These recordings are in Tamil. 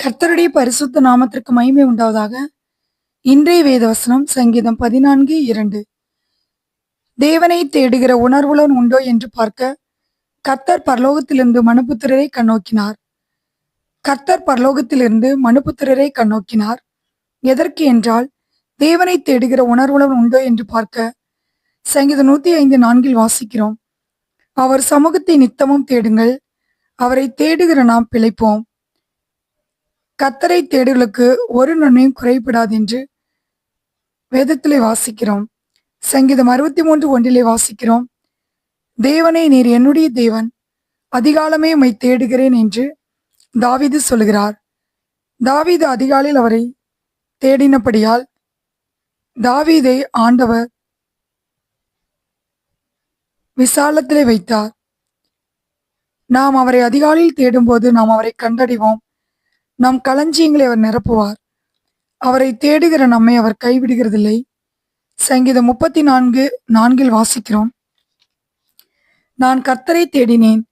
கர்த்தருடைய பரிசுத்த நாமத்திற்கு மகிமை உண்டாவதாக. இன்றைய வேதவசனம் சங்கீதம் 14:2. தேவனை தேடுகிற உணர்வுடன் உண்டோ என்று பார்க்க கர்த்தர் பரலோகத்திலிருந்து மனுபுத்திரரை கண்ணோக்கினார். கர்த்தர் பரலோகத்திலிருந்து மனுபுத்திரரை கண்ணோக்கினார். எதற்கு என்றால், தேவனை தேடுகிற உணர்வுடன் உண்டோ என்று பார்க்க. சங்கீதம் 105:4 வாசிக்கிறோம். அவர் சமூகத்தை நித்தமும் தேடுங்கள், அவரை தேடுகிற நாம் பிழைப்போம். கர்த்தரை தேடுகளுக்கு ஒரு நன்மையும் குறைபடாது என்று வேதத்திலே வாசிக்கிறோம். சங்கீதம் 63:1 வாசிக்கிறோம். தேவனே, நீர் என்னுடைய தேவன், அதிகாலமே உம்மை தேடுகிறேன் என்று தாவீது சொல்கிறார். தாவீது அதிகாலையில் அவரை தேடினபடியால் தாவீதை ஆண்டவர் விசாலத்திலே வைத்தார். நாம் அவரை அதிகாலையில் தேடும்போது நாம் அவரை கண்டடைவோம். நம் களஞ்சியங்களை அவர் நிரப்புவார். அவரை தேடுகிற நம்மை அவர் கைவிடுகிறதில்லை. சங்கீதம் 34:4 வாசிக்கிறோம். நான் கர்த்தரை தேடினேன்,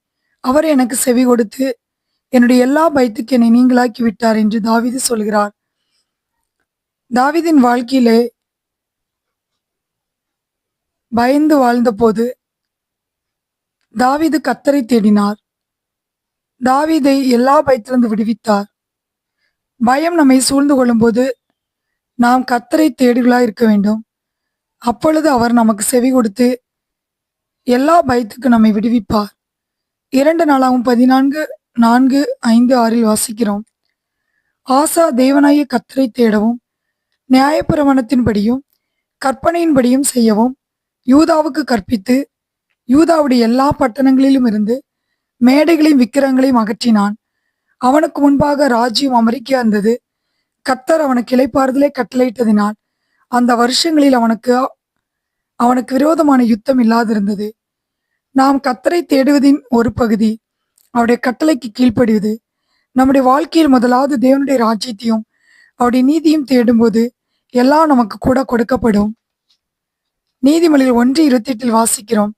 அவர் எனக்கு செவி கொடுத்து என்னுடைய எல்லா பயத்துக்கு என்னை நீங்களாக்கி விட்டார் என்று தாவீது சொல்கிறார். தாவீதின் வாழ்க்கையிலே பயந்து வாழ்ந்த போது தாவீது கர்த்தரை தேடினார். தாவீதை எல்லா பயத்திலிருந்து விடுவித்தார். பயம் நம்மை சூழ்ந்து கொள்ளும்போது நாம் கர்த்தரை தேடுகளா இருக்க வேண்டும். அப்பொழுது அவர் நமக்கு செவி கொடுத்து எல்லா பயத்துக்கு நம்மை விடுவிப்பார். 2 நாளாகவும் 14:4, 5, 6 வாசிக்கிறோம். ஆசா தேவனாகிய கர்த்தரை தேடவும் நியாயப்பிரமாணத்தின்படியும் கற்பனையின்படியும் செய்யவும் யூதாவுக்கு கற்பித்து யூதாவுடைய எல்லா பட்டணங்களிலும் இருந்து மேடைகளையும் விக்கிரங்களையும் அகற்றினான். அவனுக்கு முன்பாக ராஜ்யம் அமெரிக்கா இருந்தது. கர்த்தர் அவனுக்கு இளைப்பாறுதலை கட்டளையிட்டதினால் அந்த வருஷங்களில் அவனுக்கு விரோதமான யுத்தம் இல்லாதிருந்தது. நாம் கர்த்தரை தேடுவதின் ஒரு பகுதி அவருடைய கட்டளைக்கு கீழ்ப்படிவது. நம்முடைய வாழ்க்கையில் முதலாவது தேவனுடைய ராஜ்யத்தையும் அவருடைய நீதியும் தேடும்போது எல்லாம் நமக்கு கூட கொடுக்கப்படும். நீதிமொழிகள் 1:28 வாசிக்கிறோம்.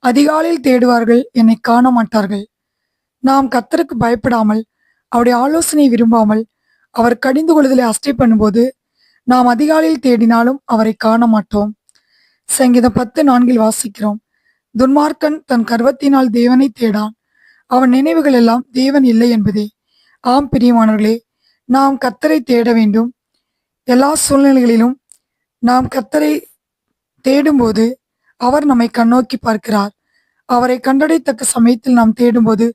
அதிகாலையில் தேடுவார்கள், என்னை காண மாட்டார்கள். நாம் கர்த்தருக்கு பயப்படாமல் அவருடைய ஆலோசனை விரும்பாமல் அவர் கடிந்து கொள்ளுதலை அஸ்டை பண்ணும்போது நாம் அதிகாலையில் தேடினாலும் அவரை காண மாட்டோம். சங்கீதம் 10:4 வாசிக்கிறோம். துன்மார்க்கன் தன் கர்வத்தினால் தேவனை தேடான், அவன் நினைவுகள் எல்லாம் தேவன் இல்லை என்பதே. ஆம் பிரியமானவர்களே, நாம் கர்த்தரை தேட வேண்டும். எல்லா சூழ்நிலைகளிலும் நாம் கர்த்தரை தேடும்போது அவர் நம்மை கண்ணோக்கி பார்க்கிறார். அவரை கண்டடைத்தக்க சமயத்தில் நாம் தேடும்போது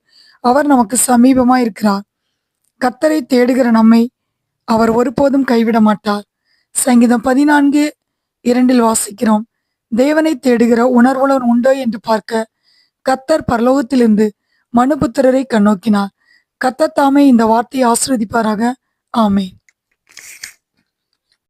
அவர் நமக்கு சமீபமாய் இருக்கிறார். கர்த்தரை தேடுகிற நம்மை அவர் ஒருபோதும் கைவிட மாட்டார். சங்கீதம் 14:2 வாசிக்கிறோம். தேவனை தேடுகிற உணர்வுடன் உண்டோ என்று பார்க்க கர்த்தர் பரலோகத்திலிருந்து மனுபுத்திரரை கண்ணோக்கினார். கர்த்தர் தாமே இந்த வார்த்தையை ஆசீர்வதிப்பாராக. ஆமென்.